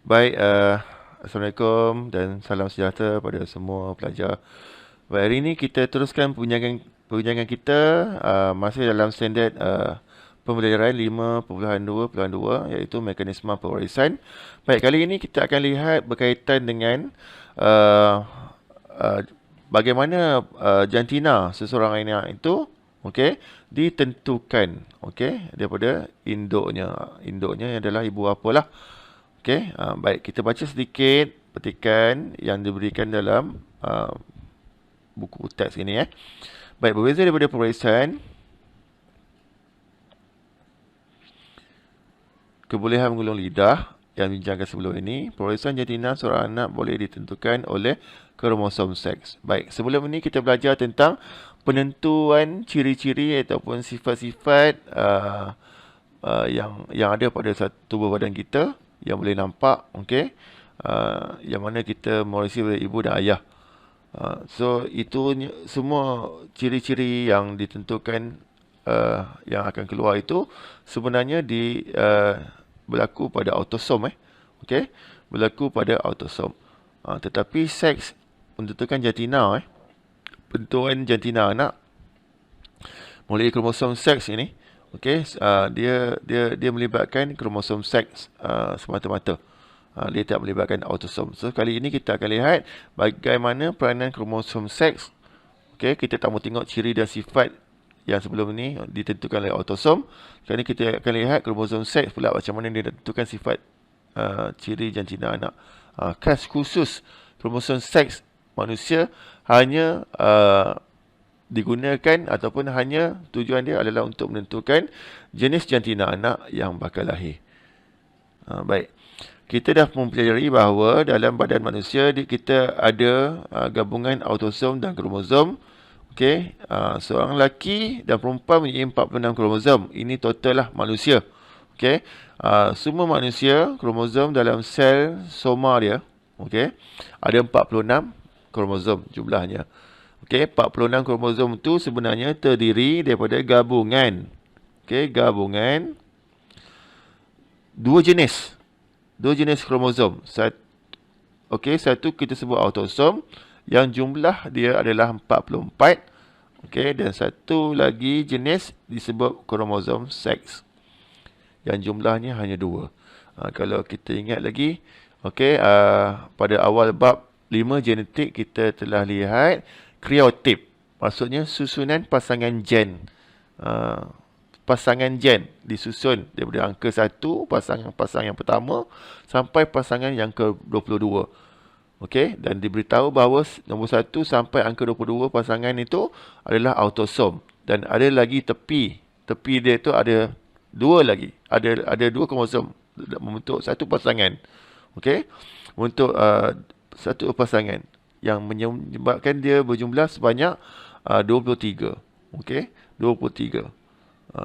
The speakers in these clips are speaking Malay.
Baik, Assalamualaikum dan salam sejahtera pada semua pelajar. Baik, hari ini kita teruskan perbincangan kita masih dalam standard pembelajaran 5.2.2 iaitu mekanisme pewarisan. Baik, kali ini kita akan lihat berkaitan dengan uh, uh, bagaimana jantina seseorang anak itu okey ditentukan okey daripada induknya. Induknya adalah ibu bapa lah. Okey, baik kita baca sedikit petikan yang diberikan dalam buku teks ini. Baik, berbeza daripada pewarisan, kebolehan menggulung lidah yang dibincangkan sebelum ini, pewarisan jantina seorang anak boleh ditentukan oleh kromosom seks. Baik, sebelum ini kita belajar tentang penentuan ciri-ciri ataupun sifat-sifat yang ada pada satu tubuh badan kita yang boleh nampak, okey, yang mana kita mewarisi dari ibu dan ayah. So itu semua ciri-ciri yang ditentukan yang akan keluar itu sebenarnya berlaku pada autosom, okey, berlaku pada autosom. Tetapi seks menentukan jantina, bentukan jantina anak melalui kromosom seks ini. Okey, dia melibatkan kromosom seks semata-mata. Dia tak melibatkan autosom. So kali ini kita akan lihat bagaimana peranan kromosom seks. Okey, kita tak mau tengok ciri dan sifat yang sebelum ini ditentukan oleh autosom. Kali ini kita akan lihat kromosom seks pula macam mana dia tentukan sifat ciri jantina anak. Khas khusus kromosom seks manusia hanya digunakan ataupun hanya tujuan dia adalah untuk menentukan jenis jantina anak yang bakal lahir. Baik. Kita dah mempelajari bahawa dalam badan manusia kita ada gabungan autosom dan kromosom. Okey, seorang lelaki dan perempuan mempunyai 46 kromosom. Ini total lah manusia. Okey, semua manusia kromosom dalam sel soma dia, okey, ada 46 kromosom jumlahnya. Okey, 46 kromosom tu sebenarnya terdiri daripada gabungan. Okey, gabungan dua jenis. Dua jenis kromosom. Okey, satu kita sebut autosom yang jumlah dia adalah 44. Okey, dan satu lagi jenis disebut kromosom seks yang jumlahnya hanya dua. Kalau kita ingat lagi, okey, pada awal bab 5 genetik kita telah lihat kriotip. Maksudnya susunan pasangan gen. Pasangan gen disusun daripada angka 1, pasangan yang pertama, sampai pasangan yang ke-22. Okey, dan diberitahu bahawa nombor 1 sampai angka 22 pasangan itu adalah autosom. Dan ada lagi tepi. Tepi dia itu ada dua lagi. Ada dua kromosom membentuk satu pasangan. Okey, untuk satu pasangan yang menyebabkan dia berjumlah sebanyak 23. Okey, 23.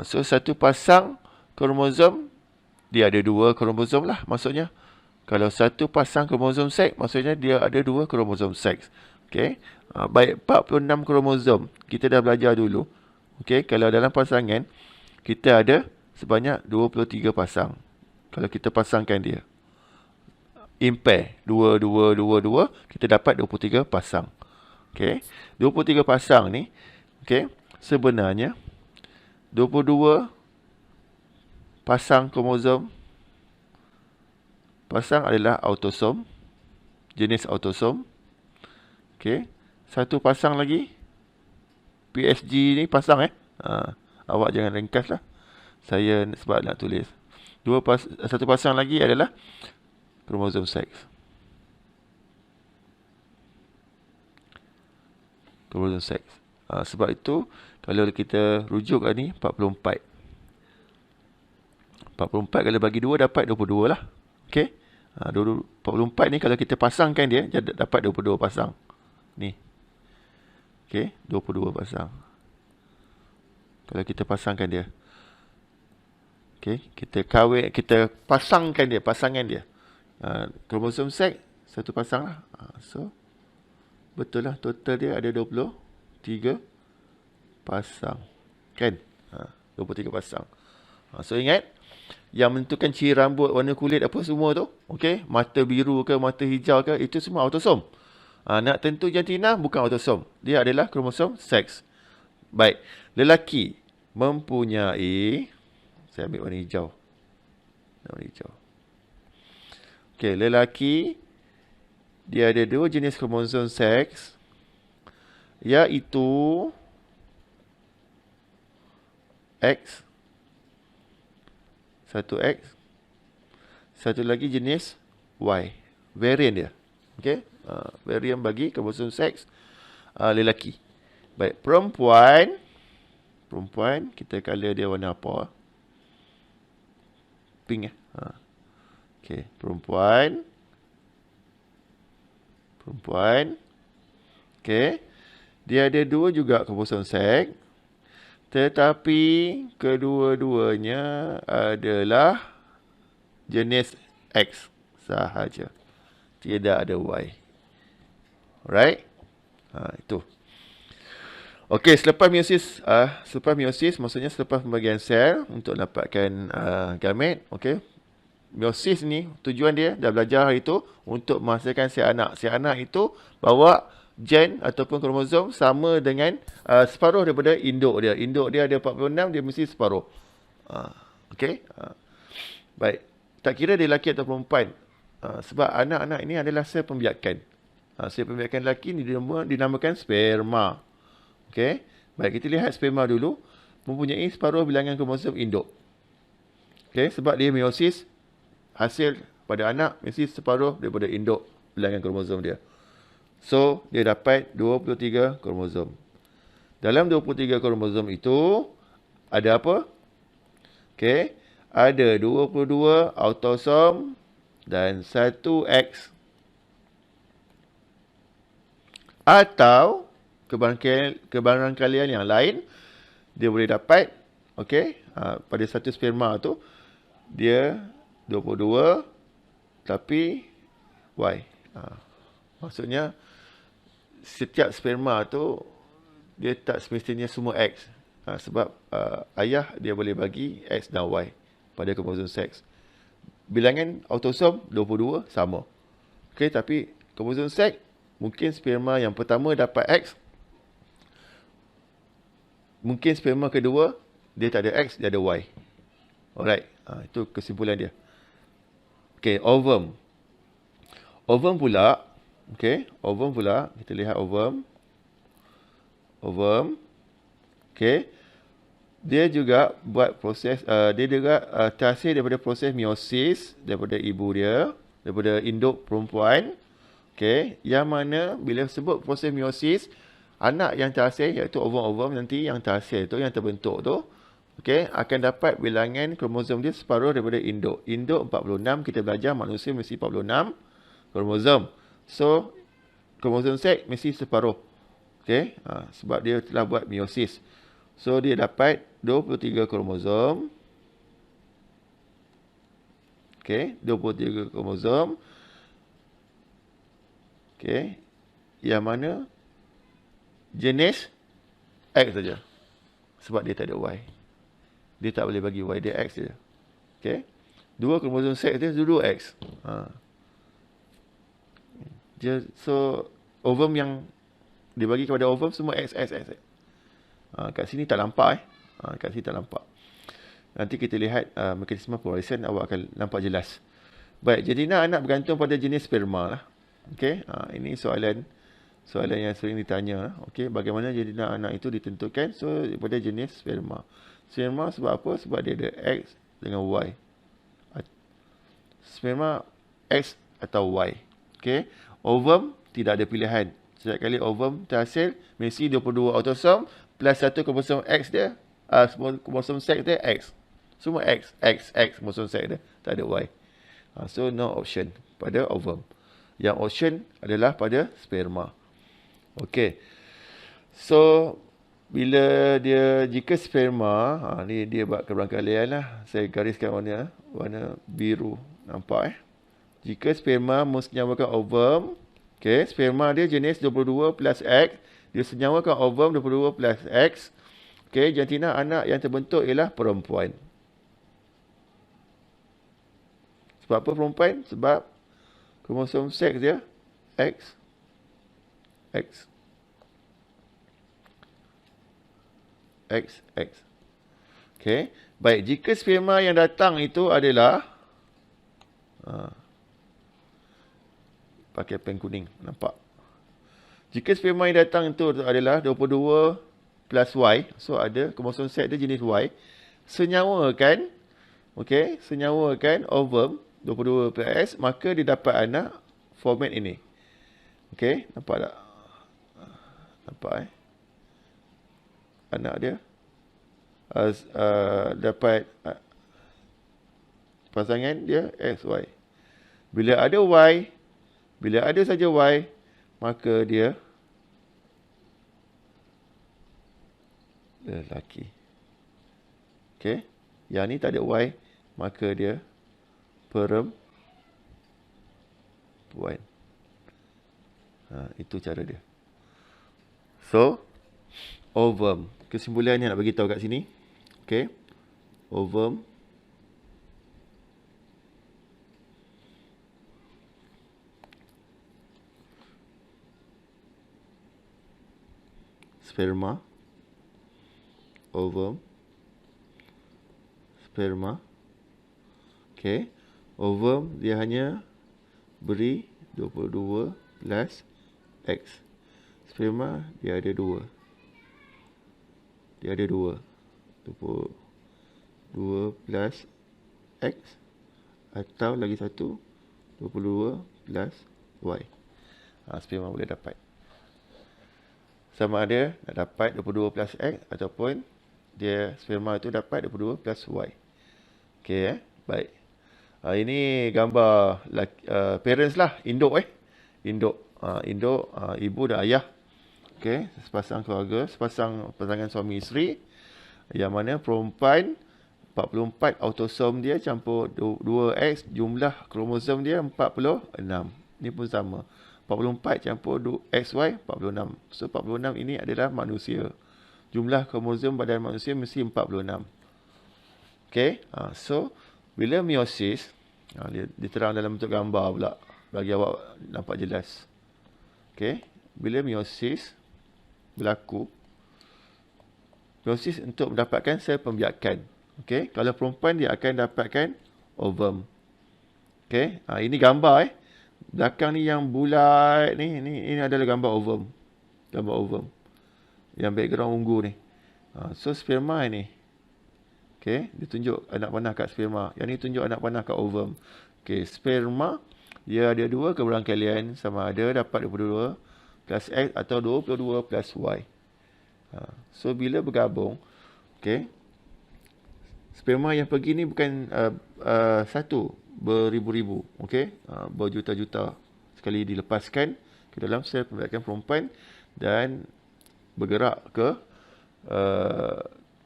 So satu pasang kromosom dia ada dua kromosom lah maksudnya. Kalau satu pasang kromosom seks maksudnya dia ada dua kromosom seks. Okey. Baik 46 kromosom kita dah belajar dulu. Okey, kalau dalam pasangan kita ada sebanyak 23 pasang. Kalau kita pasangkan dia impair 2 2 2 2 kita dapat 23 pasang. Okey. 23 pasang ni okey, sebenarnya 22 pasang kromosom pasang adalah autosom, jenis autosom. Okey. Satu pasang lagi PSG ni pasang awak jangan ringkas lah. Saya sebab nak tulis. Satu pasang lagi adalah kromosom seks. Kromosom seks. Sebab itu kalau kita rujuk ni 44. 44 kalau bagi 2 dapat 22 lah. Okey. 44 ni kalau kita pasangkan dia dapat 22 pasang. Ni. Okey, 22 pasang. Kalau kita pasangkan dia. Okey, kita pasangkan dia, pasangan dia. Kromosom seks satu pasang lah. So betul lah total dia ada 23 pasang. Kan? 23 pasang. So ingat yang menentukan ciri rambut, warna kulit apa semua tu, okey, mata biru ke mata hijau ke, itu semua autosom. Nak tentu jantina bukan autosom, dia adalah kromosom seks. Baik, lelaki mempunyai, saya ambil warna hijau. Warna hijau. Okey, lelaki dia ada 2 jenis kromosom seks, iaitu X, satu X, satu lagi jenis Y, variant dia. Okey, variant bagi kromosom seks lelaki. Baik, perempuan kita color dia warna apa? Pink Okey, perempuan. Okey, dia ada 2 juga kromosom seks, tetapi kedua-duanya adalah jenis X sahaja. Tidak ada Y. Alright? Itu. Okey, selepas meiosis maksudnya selepas pembagian sel untuk dapatkan gamet, okey. Meiosis ni tujuan dia dah belajar hari itu untuk menghasilkan sel anak. Sel anak itu bawa gen ataupun kromosom sama dengan separuh daripada induk dia. Induk dia ada 46, dia mesti separuh. Okey. Baik. Tak kira dia lelaki atau perempuan. Sebab anak-anak ini adalah sel pembiakan. Sel pembiakan lelaki ni dinamakan sperma. Okey. Baik, kita lihat sperma dulu. Mempunyai separuh bilangan kromosom induk. Okey, sebab dia meiosis, hasil pada anak mesti separuh daripada induk bilangan kromosom dia. So, dia dapat 23 kromosom. Dalam 23 kromosom itu, ada apa? Okey, ada 22 autosom dan 1 X. Atau, kebarangkalian yang lain, dia boleh dapat, okey, pada satu sperma tu, dia 22 tapi Y. Maksudnya setiap sperma tu dia tak semestinya semua X. Sebab ayah dia boleh bagi X dan Y pada kromosom seks. Bilangan autosom 22 sama. Okey, tapi kromosom seks mungkin sperma yang pertama dapat X. Mungkin sperma kedua dia tak ada X, dia ada Y. Alright, itu kesimpulan dia. Okey, ovum. Ovum pula, kita lihat ovum. Okey. Dia juga buat proses, dia juga terhasil daripada proses meiosis daripada ibu dia, daripada induk perempuan. Okey, yang mana bila sebut proses meiosis, anak yang terhasil iaitu ovum-ovum nanti yang terhasil tu, yang terbentuk tu, okey, akan dapat bilangan kromosom dia separuh daripada induk. Induk 46, kita belajar manusia mesti 46 kromosom. So, kromosom seks mesti separuh. Okey, sebab dia telah buat meiosis. So, dia dapat 23 kromosom. Okey, 23 kromosom. Okey, yang mana jenis X saja. Sebab dia tak ada Y. Dia tak boleh bagi Y, dia X je. Okey. 2 kromosom seks dia dulu X. So, ovum yang dibagi kepada ovum semua X. Kat sini tak nampak kat sini tak nampak. Nanti kita lihat mekanisme polarisan, awak akan nampak jelas. Baik, jantina anak bergantung pada jenis sperma lah. Okey, ini soalan yang sering ditanya. Okey, bagaimana jantina anak itu ditentukan? So, daripada jenis sperma. Sperma sebab apa? Sebab dia ada X dengan Y. Sperma X atau Y. Okey, ovum tidak ada pilihan. Setiap kali ovum terhasil, mesti 22 autosom plus 1 kromosom X dia, kromosom seks dia X. Semua X, kromosom seks dia, tak ada Y. So, no option pada ovum. Yang option adalah pada sperma. Okey. So, jika sperma, ni dia buat keberangkalian lah. Saya gariskan warna biru. Nampak Jika sperma mensenyawakan ovum, okey, sperma dia jenis 22 plus X, dia senyawakan ovum 22 plus X. Okey, jantina anak yang terbentuk ialah perempuan. Sebab apa perempuan? Sebab kromosom seks dia X. Okey. Baik, jika sperma yang datang itu adalah pakai pen kuning, nampak? Jika sperma yang datang itu adalah 22 plus Y, so ada kromosom seks dia jenis Y, senyawakan ovum 22 plus X, maka dia dapat anak format ini. Okey, nampak tak? Nampak anak dia dapat pasangan dia XY. Bila ada saja Y, maka dia lelaki. Okey, yang ni tak ada Y, maka dia perempuan. Itu cara dia. So, ovum. Kesimpulannya nak bagi tahu kat sini. Okey. Ovum. Sperma. Ovum. Sperma. Okey. Ovum dia hanya beri 22 plus X. Sperma dia ada 2. 22 plus X atau lagi satu 22 plus Y. Sperma boleh dapat. Sama ada nak dapat 22 plus X ataupun dia sperma itu dapat 22 plus Y. Okey baik. Ini gambar parents lah, induk Induk ibu dan ayah. Okey, sepasang keluarga, pasangan suami isteri, yang mana perempuan 44 autosom dia campur 2X, jumlah kromosom dia 46. Ini pun sama. 44 campur XY 46. So 46 ini adalah manusia. Jumlah kromosom badan manusia mesti 46. Okey, so bila meiosis, diterang dalam bentuk gambar pula bagi awak nampak jelas. Okey, bila meiosis berlaku, meiosis untuk mendapatkan sel pembiakan. Okey, kalau perempuan dia akan dapatkan ovum. Okey, ini gambar belakang ni yang bulat ni, ini adalah gambar ovum. Gambar ovum. Yang background ungu ni. So sperma ni. Okey, dia tunjuk anak panah kat sperma. Yang ni tunjuk anak panah kat ovum. Okey, sperma dia ada 2 keberangkalian, sama ada dapat 22 plus X atau 22 plus Y. So bila bergabung, okey, sperma yang pergi ni bukan satu, beribu-ribu, okey, berjuta-juta sekali dilepaskan ke dalam sel pembiakan perempuan dan bergerak ke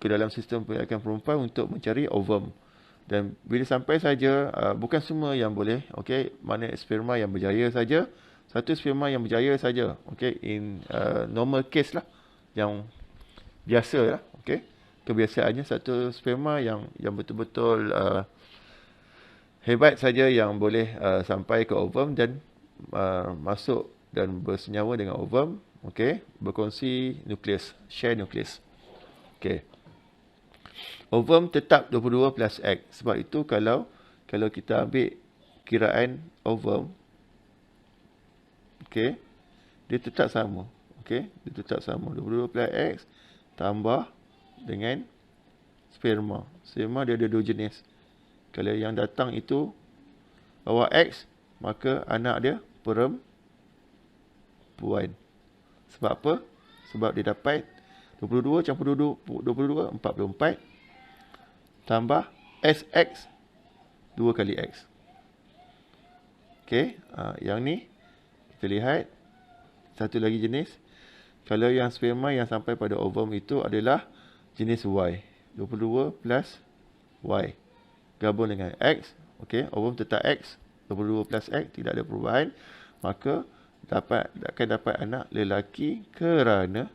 dalam sistem pembiakan perempuan untuk mencari ovum. Dan bila sampai saja, bukan semua yang boleh, okey, mana sperma yang berjaya saja, satu sperma yang berjaya saja, okey, in normal case lah, yang biasa lah, okey, kebiasaannya satu sperma yang betul-betul hebat saja yang boleh sampai ke ovum dan masuk dan bersenyawa dengan ovum, okey, berkongsi nukleus, share nukleus. Okey. Ovum tetap 22 plus X. Sebab itu kalau kita ambil kiraan ovum, okey, dia tetap sama. Okey, dia tetap sama 22 plus X tambah dengan sperma. Sperma dia ada 2 jenis. Kalau yang datang itu bawa X, maka anak dia perempuan. Sebab apa? Sebab dia dapat 22 campur 22, 44 tambah SX 2 kali X. Okey, yang ni kita lihat satu lagi jenis. Kalau yang sperma yang sampai pada ovum itu adalah jenis Y, 22 plus Y gabung dengan X. Okey, ovum tetap X, 22 plus X, tidak ada perubahan, maka akan dapat anak lelaki kerana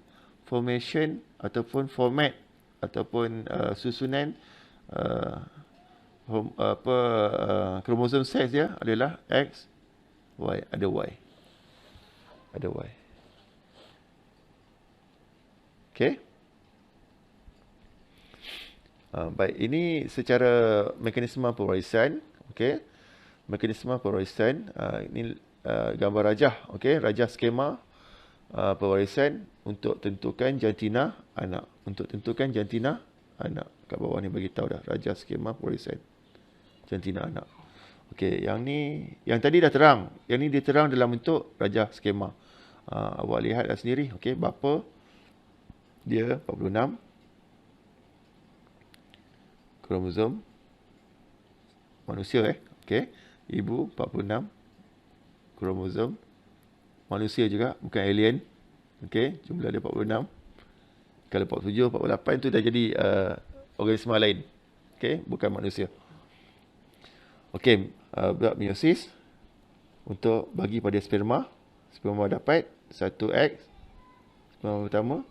formation ataupun format ataupun susunan kromosom seks dia adalah X, Y, ada Y. Ada Y. Okey. Baik, ini secara mekanisme pewarisan. Okey. Mekanisme pewarisan, ini gambar rajah, okey, rajah skema pewarisan untuk tentukan jantina anak. Untuk tentukan jantina anak. Kat bawah ni bagi tahu dah rajah skema pewarisan jantina anak. Okey, yang tadi dah terang. Yang ni dia terang dalam bentuk rajah skema. Awak lihatlah sendiri, okey, bapa dia 46 kromosom manusia, okey. Ibu 46 kromosom manusia juga, bukan alien. Okey, jumlah dia 46. Kalau 47, 48 tu dah jadi organisma lain. Okey, bukan manusia. Okey, buat meiosis untuk bagi pada sperma. Sperma dapat 1X. Sperma pertama.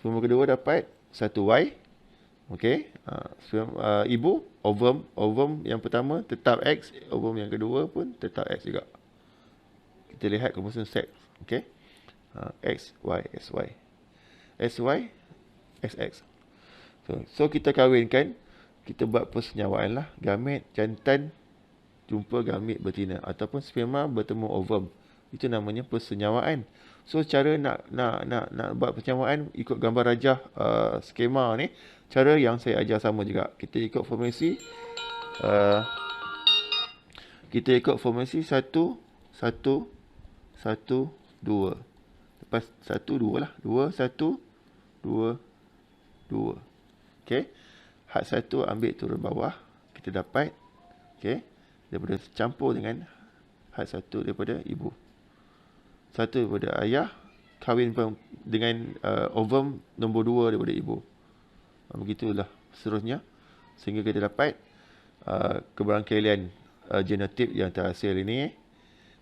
Sperma kedua dapat 1Y. Okey, ibu, ovum yang pertama tetap X, ovum yang kedua pun tetap X juga. Kita lihat kromosom seks, okey. X, Y, SY. SY, XX. So kita kahwinkan, kita buat persenyawaan lah. Gamet jantan jumpa gamet betina ataupun sperma bertemu ovum. Itu namanya persenyawaan. So cara nak buat persenyawaan ikut gambar rajah skema ni, cara yang saya ajar sama juga. Kita ikut formasi 1 1 1 2. Lepas 1 2 lah. 2 1 2 2. Okey. Had 1 ambil turun bawah, kita dapat, okey, daripada campur dengan had 1 daripada ibu. 1 daripada ayah kahwin dengan ovum nombor 2 daripada ibu. Begitulah seterusnya sehingga kita dapat keberangkaian genotip yang terhasil ini.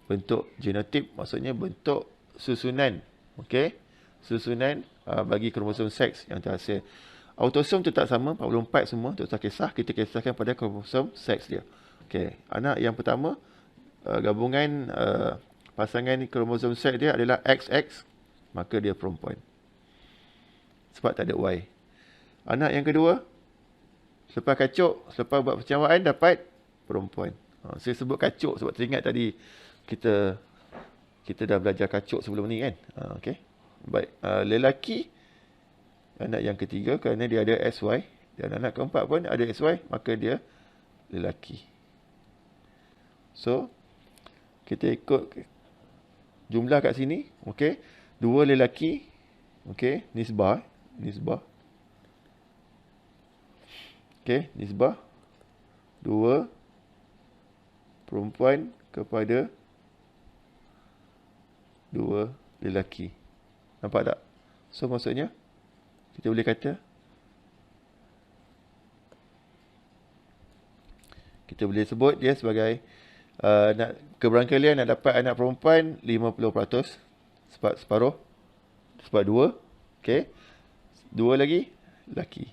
Bentuk genotip maksudnya bentuk susunan, okey, susunan bagi kromosom seks yang terhasil. Autosom tetap sama 44 semua, tak usah kisah, kita kisahkan pada kromosom seks dia. Okey, anak yang pertama gabungan pasangan kromosom seks dia adalah XX, maka dia perempuan. Sebab tak ada Y. Anak yang kedua, selepas kacuk, selepas buat percamaan dapat perempuan. Saya sebut kacuk sebab teringat tadi kita dah belajar kacuk sebelum ni kan. Okey. Baik, lelaki anak yang ketiga kerana dia ada SY, dan anak keempat pun ada SY, maka dia lelaki. So kita ikut jumlah kat sini, okey. 2 lelaki, okey, nisbah. Okey, nisbah 2 perempuan kepada 2 lelaki. Nampak tak? So maksudnya kita boleh kata, kita boleh sebut dia sebagai keberangkaian nak dapat anak perempuan 50%, sebab separuh, sebab 2, okey. 2 lagi lelaki.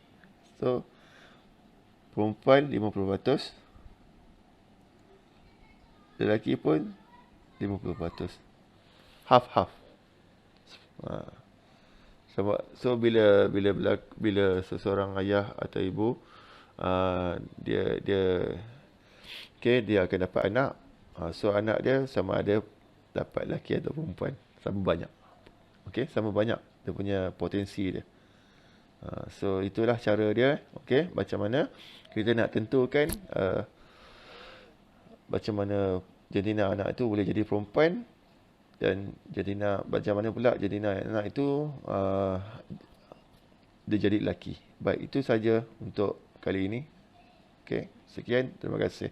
So perempuan 50%, lelaki pun 50%. Half. So bila seseorang ayah atau ibu dia akan dapat anak. So anak dia sama ada dapat lelaki atau perempuan, sama banyak. Okey, sama banyak dia punya potensi dia. So itulah cara dia, okey, macam mana kita nak tentukan macam mana jantina anak itu boleh jadi perempuan, dan jantina macam mana pula jantina anak itu dia jadi lelaki. Baik, itu saja untuk kali ini. Okey, sekian, terima kasih.